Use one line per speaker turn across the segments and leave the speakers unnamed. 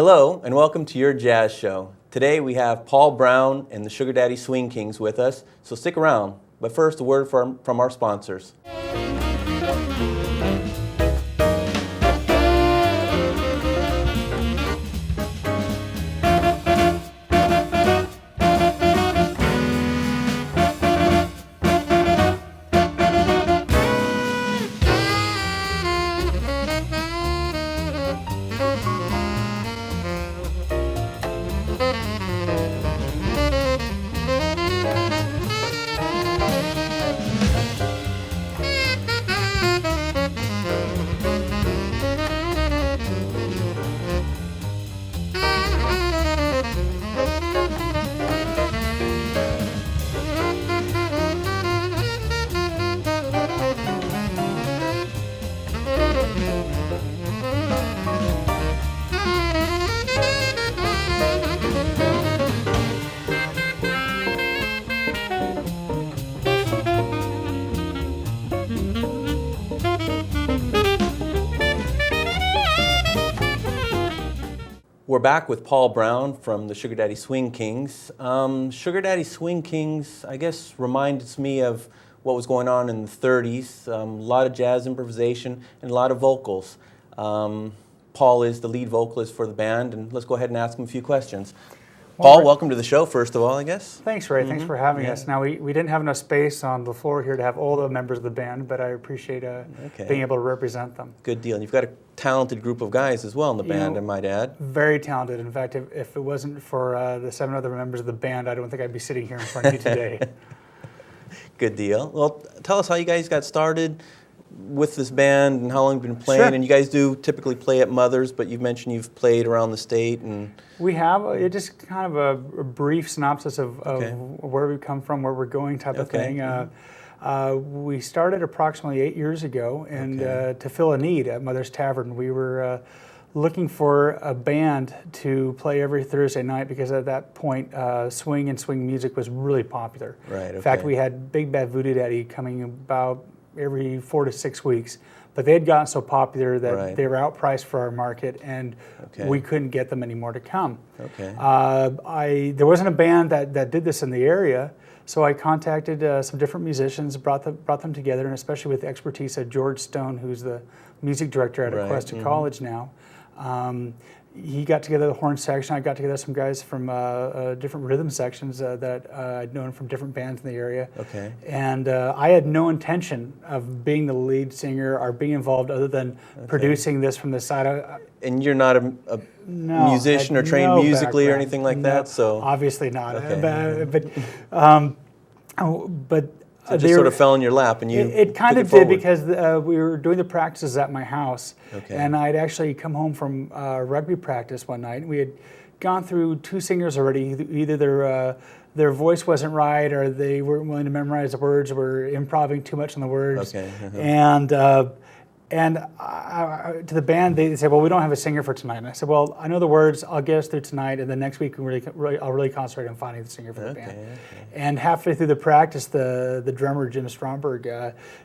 Hello, and welcome to your jazz show. Today we have Paul Brown and the Sugar Daddy Swing Kings with us, so stick around. But first, a word from our sponsors. We're back with Paul Brown from the Sugar Daddy Swing Kings. Sugar Daddy Swing Kings, I guess, reminds me of what was going on in the 30s. A lot of jazz improvisation and a lot of vocals. Paul is the lead vocalist for the band, and let's go ahead and ask him a few questions. Paul, welcome to the show, first of all, I guess.
Thanks, Ray. Thanks for having us. Now, we didn't have enough space on the floor here to have all the members of the band, but I appreciate being able to represent them.
Good deal. And you've got a talented group of guys as well in the band, I might add.
Very talented. In fact, if it wasn't for the 7 other members of the band, I don't think I'd be sitting here in front of you today.
Good deal. Well, tell us how you guys got started with this band and how long you've been playing.
Sure.
And you guys do typically play at Mother's, but you've mentioned you've played around the state. And
we have just kind of a brief synopsis of where we come from, where we're going type of thing. We started approximately 8 years ago, and to fill a need at Mother's Tavern. We were looking for a band to play every Thursday night because at that point, swing and swing music was really popular.
Right.
In fact, we had Big Bad Voodoo Daddy coming about every 4 to 6 weeks, but they had gotten so popular that they were outpriced for our market, and we couldn't get them anymore to come. There wasn't a band that did this in the area, so I contacted some different musicians, brought them together, and especially with the expertise of George Stone, who's the music director at Cuesta College now. He got together the horn section. I got together some guys from different rhythm sections that I'd known from different bands in the area. And I had no intention of being the lead singer or being involved other than producing this from the side.
And you're not a musician or trained musically or anything like that? So
obviously not. But
so it just sort of fell in your lap, and you
It kind of did because we were doing the practices at my house, and I'd actually come home from rugby practice one night. We had gone through 2 singers already. Either their voice wasn't right, or they weren't willing to memorize the words, or were improvising too much on the words. And to the band, they said, "Well, we don't have a singer for tonight." And I said, "Well, I know the words. I'll get us through tonight, and then next week I'll really concentrate on finding the singer for the band." And halfway through the practice, the drummer Jim Stromberg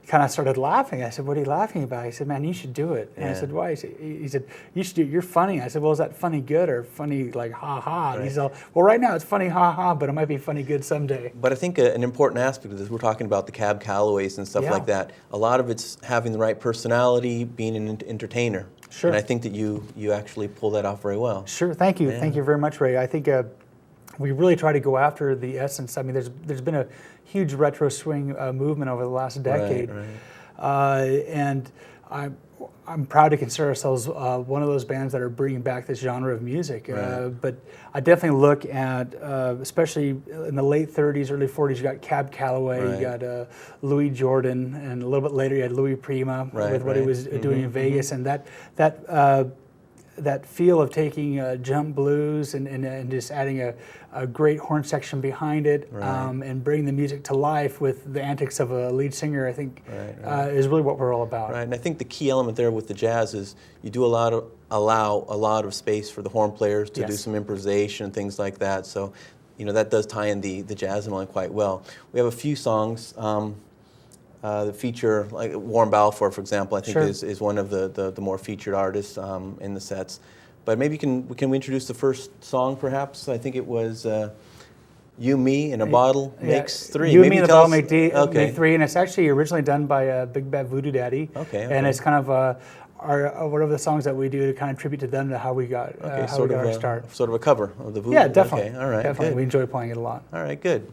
kind of started laughing. I said, "What are you laughing about?" He said, "Man, you should do it." And I said, "Why?" He said, "You should do it. You're funny." I said, "Well, is that funny good or funny like ha ha?" And he's all, "Well, right now it's funny ha ha, but it might be funny good someday."
But I think an important aspect of this, we're talking about the Cab Callaways and stuff like that. A lot of it's having the right personality, being an entertainer.
Sure.
And I think that you actually pull that off very well.
Sure. Thank you. Thank you very much, Ray. I think we really try to go after the essence. I mean, there's been a huge retro swing movement over the last decade. And I'm proud to consider ourselves one of those bands that are bringing back this genre of music. But I definitely look at, especially in the late 30s, early 40s, you got Cab Calloway, you got Louis Jordan, and a little bit later you had Louis Prima with what he was doing in Vegas. And that feel of taking jump blues and just adding a great horn section behind it and bringing the music to life with the antics of a lead singer, I think is really what we're all about.
And I think the key element there with the jazz is you do allow a lot of space for the horn players to do some improvisation and things like that. So, that does tie in the jazz element quite well. We have a few songs that feature, like Warren Balfour, for example, I think is one of the more featured artists in the sets. But maybe can we introduce the first song, perhaps? I think it was You, Me, and a Bottle Makes Three.
You, Me, and a Bottle Make Three, and it's actually originally done by Big Bad Voodoo Daddy.
Okay.
And it's kind of one of the songs that we do to kind of tribute to them, to how we got our start.
Sort of a cover of the Voodoo.
Yeah, definitely.
Okay. All right.
Definitely.
Good.
We enjoy playing it a lot.
All right. Good.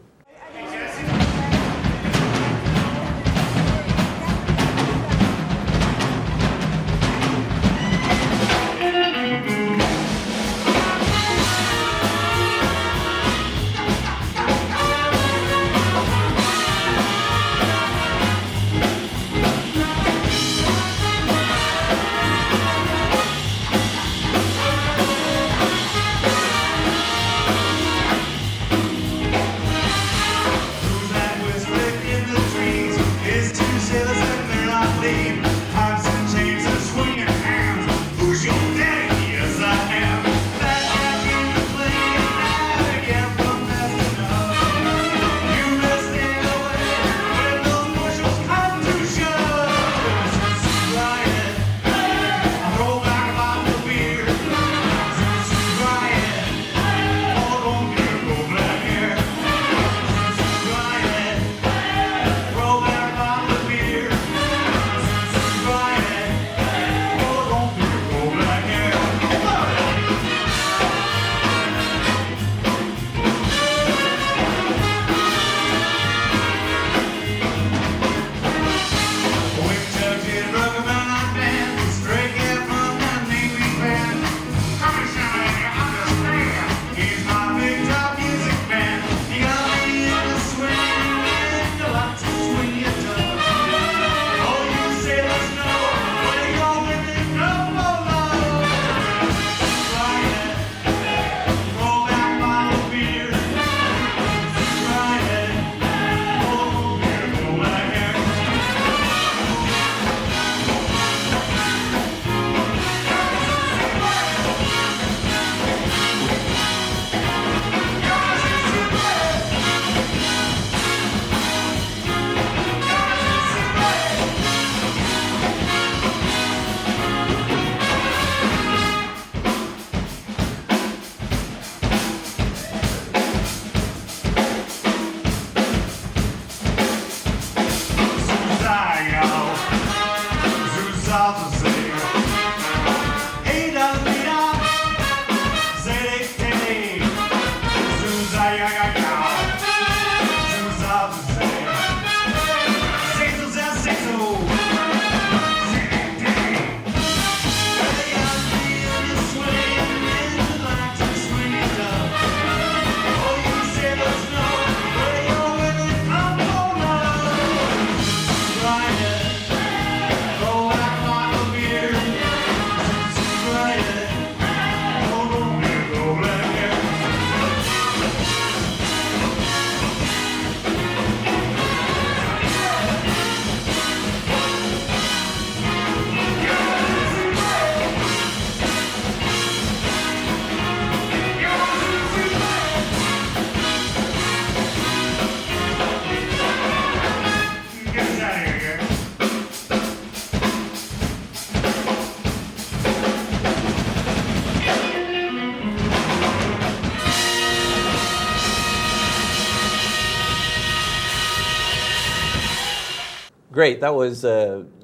Great. That was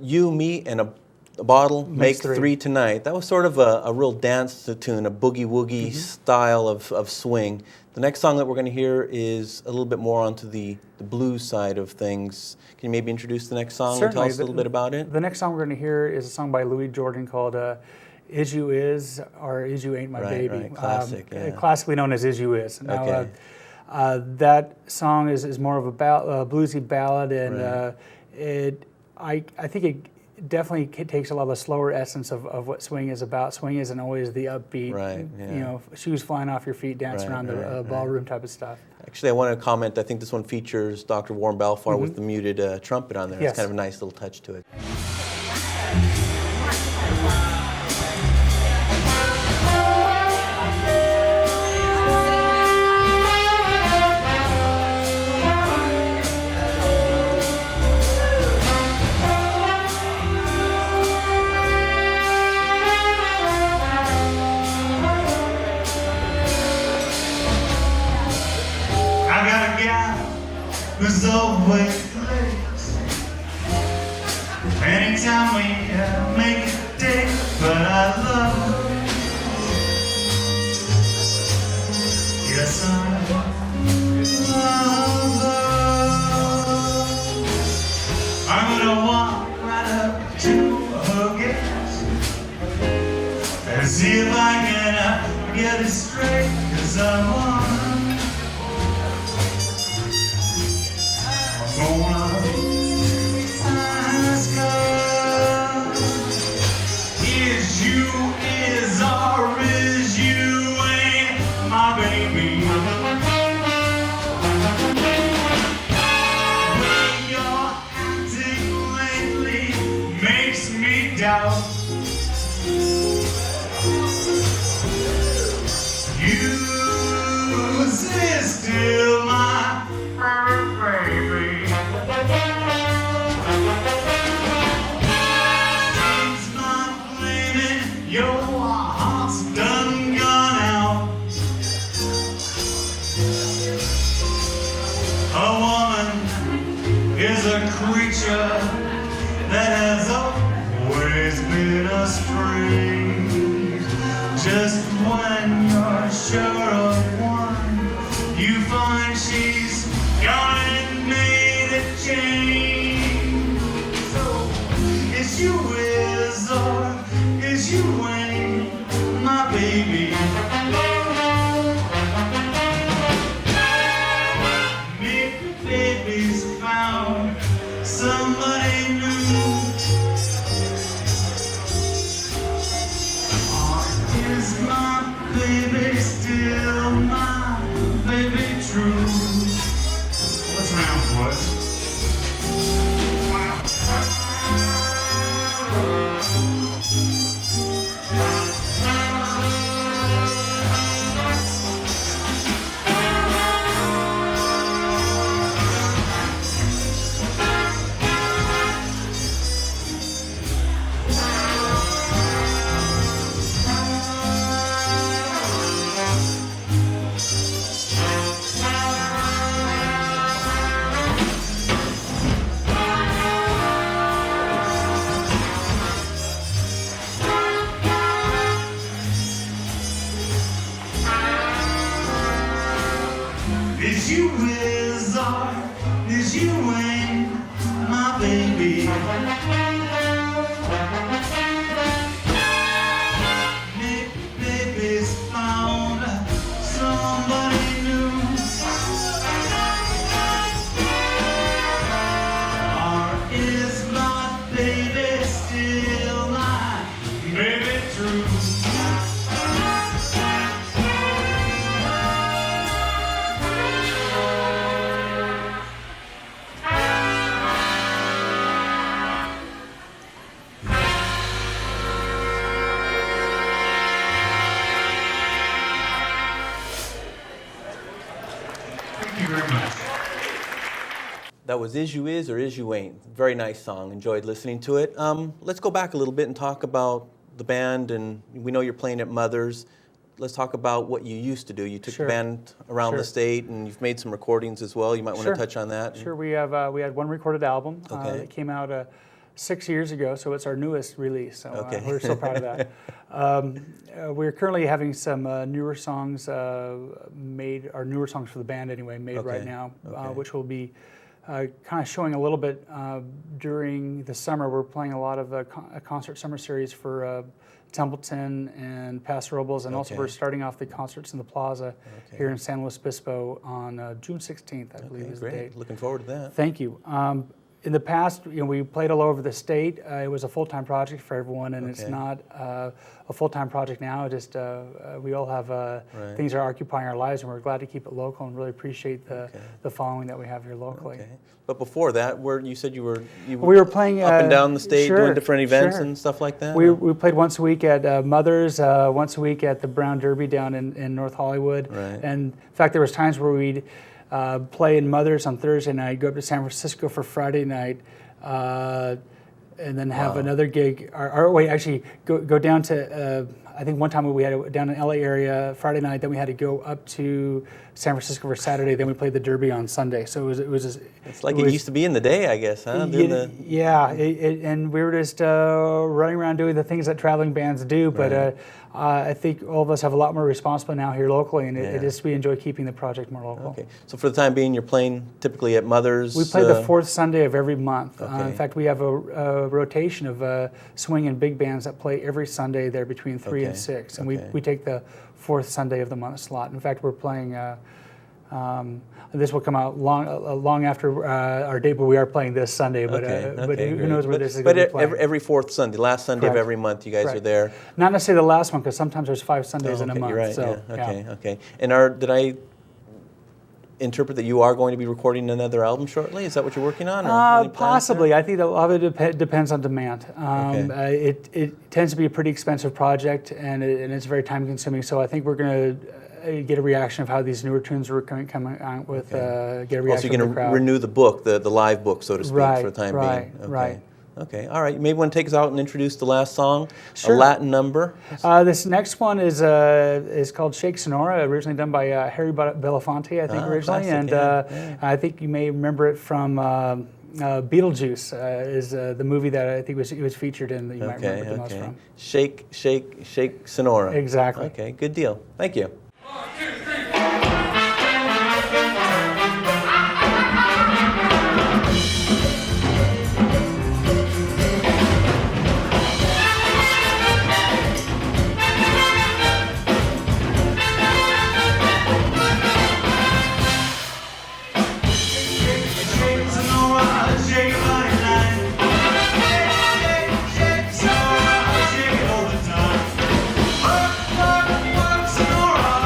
You, Me, and a Bottle Make Three Tonight. That was sort of a real dance tune, a boogie-woogie style of swing. The next song that we're going to hear is a little bit more onto the blues side of things. Can you maybe introduce the next song and tell us a little bit about it?
The next song we're going to hear is a song by Louis Jordan called Is You Is or Is You Ain't My Baby.
Right, classic.
Classically known as Is You Is. Now,
Okay.
That song is more of a bluesy ballad, and I think it definitely takes a lot of the slower essence of what swing is about. Swing isn't always the upbeat, you know, shoes flying off your feet, dancing around the ballroom type of stuff.
Actually, I want to comment, I think this one features Dr. Warren Balfour with the muted trumpet on there.
Yes.
It's kind of a nice little touch to it.
guy who's always late. Anytime we make a date, but I love her. Yes, I love her. I'm gonna walk right up to her gate and see if I can get it straight, 'cause I want her. I'm gonna ask her, is you, is or is you ain't my baby? The way you're acting lately makes me doubt. You say still my baby. Seems my blaming, your heart's done gone out. A woman is a creature that has always been astray. Just when you're sure of one, you find she's gone and made a change. So, is you is or is you ain't my baby? Maybe baby's found somebody new. Is my baby still my baby true? What's around, boys? Is you is or is you ain't my baby? Maybe baby's found somebody new. Or is my baby still my baby true? Thank you very much.
That was Is You Is or Is You Ain't. Very nice song. Enjoyed listening to it. Let's go back a little bit and talk about the band. And we know you're playing at Mother's. Let's talk about what you used to do. You took
Sure.
the band around
Sure.
the state, and you've made some recordings as well. You might want
Sure.
to touch on that.
Sure, we had one recorded album
Okay.
that came out 6 years ago, so it's our newest release. So
Okay.
we're so proud of that. We're currently having some newer songs made, or newer songs for the band anyway, made
Okay.
right now,
Okay.
which will be kind of showing a little bit during the summer. We're playing a lot of a concert summer series for Templeton and Paso Robles, and also
Okay.
we're starting off the concerts in the Plaza
Okay.
here in San Luis Obispo on June 16th, I believe
Okay,
is the
great.
date.
Looking forward to that.
Thank you. In the past, we played all over the state. It was a full-time project for everyone, and it's
Okay.
not a full-time project now. Just we all have
Right.
things are occupying our lives, and we're glad to keep it local and really appreciate
Okay.
the following that we have here locally.
Okay. But before that, you said you were
We were playing
up and down the state
sure,
doing different events
sure.
and stuff like that?
We played once a week at Mother's, once a week at the Brown Derby down in North Hollywood.
Right.
And in fact, there was times where we'd play in Mother's on Thursday night, go up to San Francisco for Friday night, and then have
Wow.
another gig. Or wait, actually, go down to I think one time we had it down in LA area Friday night, then we had to go up to San Francisco for Saturday, then we played the Derby on Sunday. So
it's like it used to be in the day, I guess, huh?
And we were just running around doing the things that traveling bands do, but I think all of us have a lot more responsibility now here locally, and we enjoy keeping the project more local.
Okay, so for the time being, you're playing typically at Mother's?
We play the fourth Sunday of every month.
Okay.
In fact, we have a rotation of swing and big bands that play every Sunday there between 3 and 6, and we take the fourth Sunday of the month slot. In fact, we're playing. This will come out long after our date, but we are playing this Sunday. But who knows where this is going to be playing.
Every fourth Sunday, last Sunday of every month, you guys are there.
Not necessarily the last one, because sometimes there's 5 Sundays in a month.
You're right.
So,
Okay. And did I interpret that you are going to be recording another album shortly? Is that what you're working on? Or
possibly. I think a lot of it depends on demand. It tends to be a pretty expensive project, and it's very time consuming. So I think we're going to get a reaction of how these newer tunes are coming out with. Get a reaction.
Also, you're going to renew the book, the live book, so to speak, for the time being.
Right.
Okay, all right. You maybe want to take us out and introduce the last song,
Sure.
a Latin number.
This next one is called Shake Sonora, originally done by Harry Belafonte, I think, originally.
Classic,
and I think you may remember it from Beetlejuice, is the movie that I think it was featured in that you might remember the most from.
Shake Sonora.
Exactly.
Okay, good deal. Thank you.
1, 2, 3. Sonora.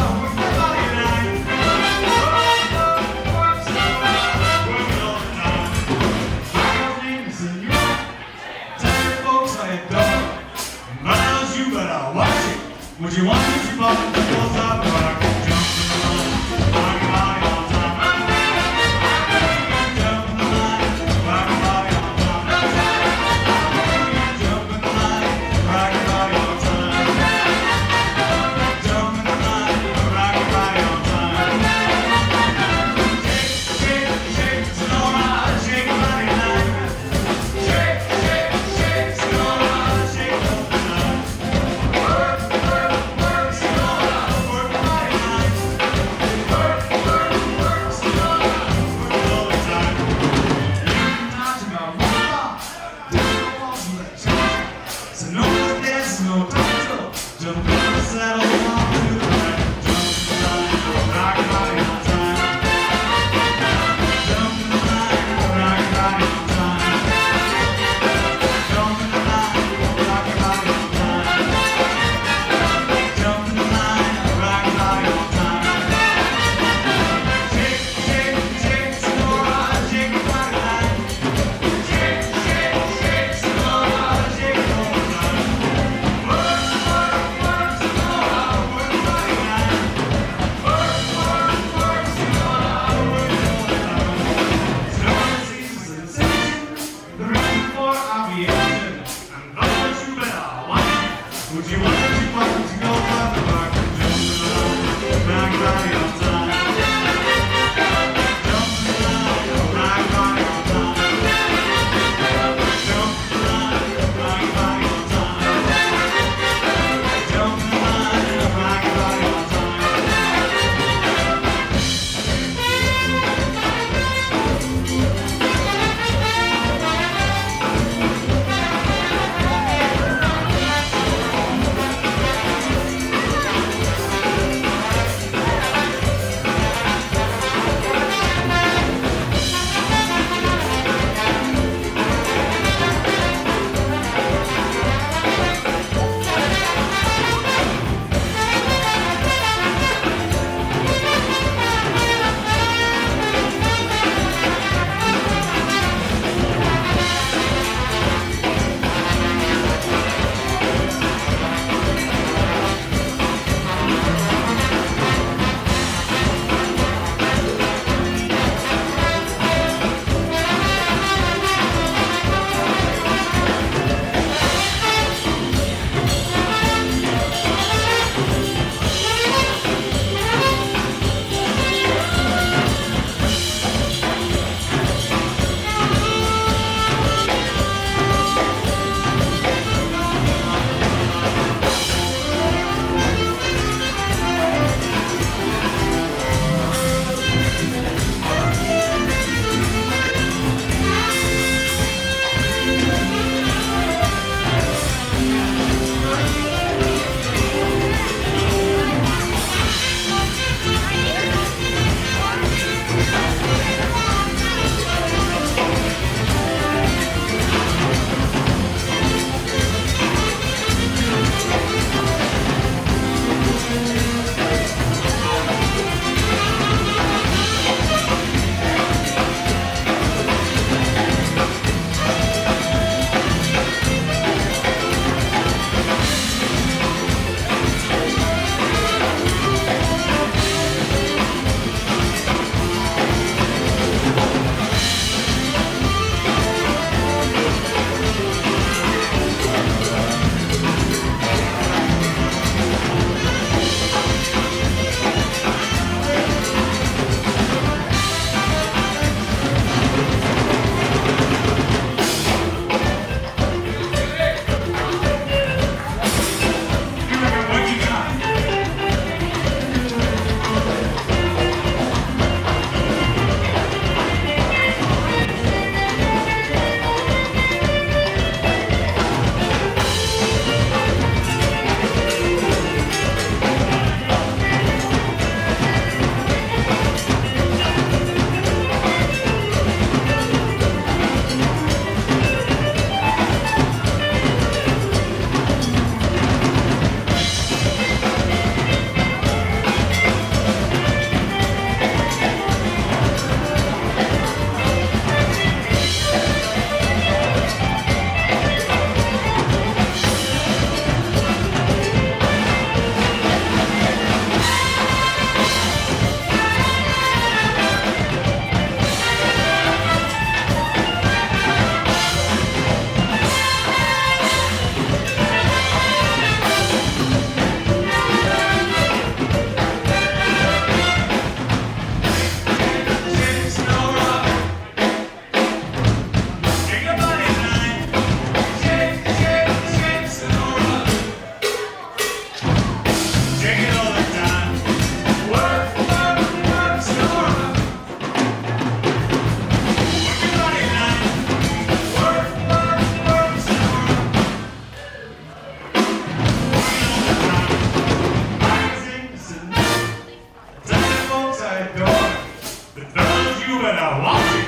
I want you.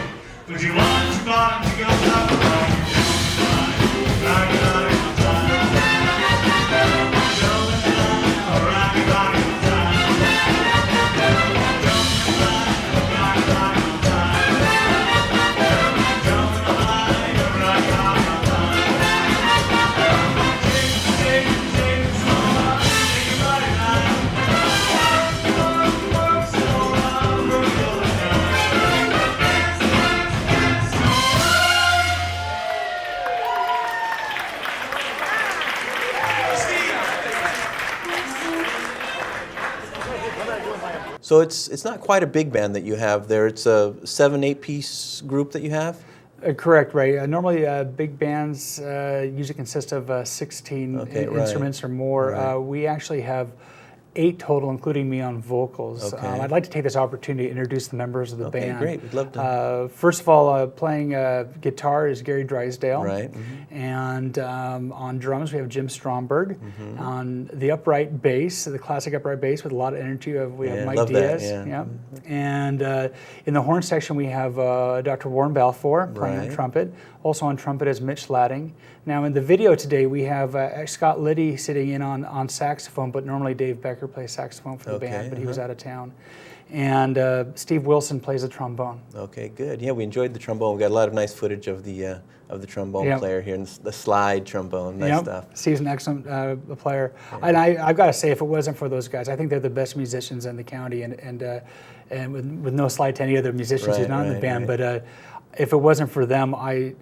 But you want your bottom to go up. Rock your body on time. Show me the line, or rock your body on time. Show me the line, or rock your body on time. Show me the line, or rock your body on time. Shake it slow up, shake your body now. Work slow up, work your
So it's not quite a big band that you have there. It's a 7-8 piece group that you have.
Correct, Ray. Normally, big bands usually consist of 16 instruments or more.
Right.
We actually have 8 total, including me on vocals.
Okay.
I'd like to take this opportunity to introduce the members of the band.
Great. We'd love to.
First of all, playing guitar is Gary Drysdale.
Right.
And on drums, we have Jim Stromberg. On the upright bass, the classic upright bass with a lot of energy, we have Mike Diaz. And in the horn section, we have Dr. Warren Balfour playing on trumpet. Also on trumpet is Mitch Latting. Now in the video today, we have Scott Liddi sitting in on saxophone, but normally Dave Becker plays saxophone for the band, but he was out of town. And Steve Wilson plays the trombone.
Okay, good. Yeah, we enjoyed the trombone. We got a lot of nice footage of the trombone player here, and the slide trombone, nice stuff.
Steve's an excellent player. And I've got to say, if it wasn't for those guys, I think they're the best musicians in the county, and with no slight to any other musicians who's not in the band, but if it wasn't for them, I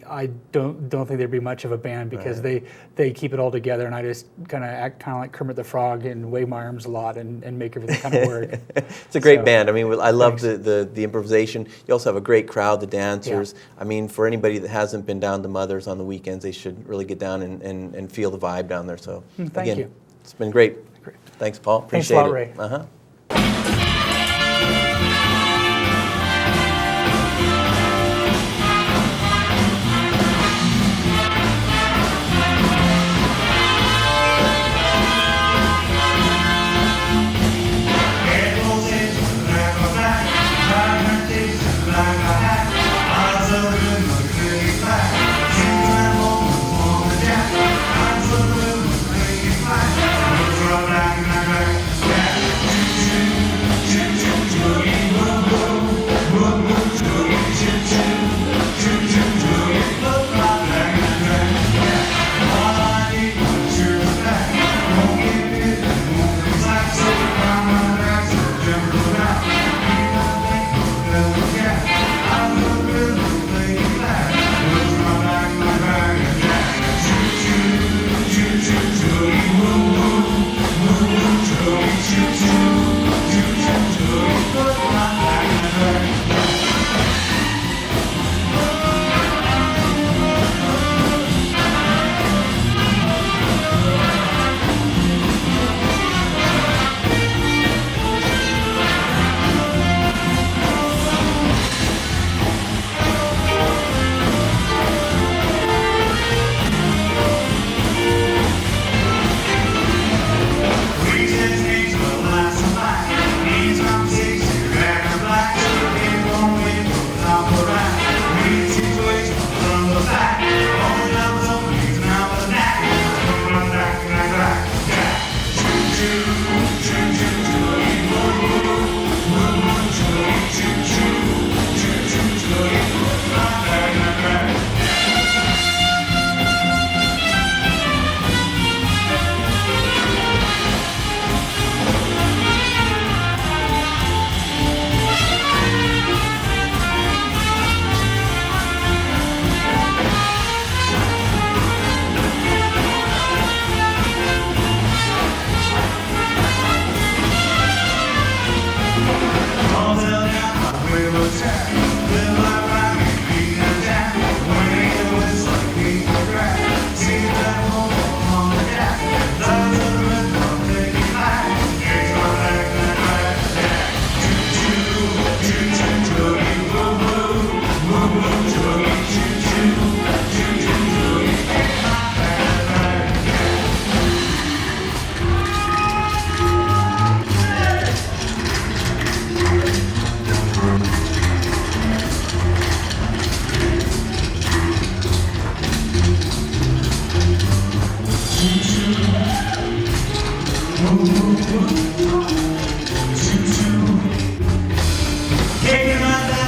don't think there'd be much of a band, because they keep it all together, and I just kind of act like Kermit the Frog and wave my arms a lot and make everything kind of work.
It's a great band. I mean, I love the improvisation. You also have a great crowd, the dancers. Yeah. I mean, for anybody that hasn't been down to Mother's on the weekends, they should really get down and feel the vibe down there. So
Thank you.
It's been great. Thanks, Paul. Appreciate
Thanks a lot, Ray.
in my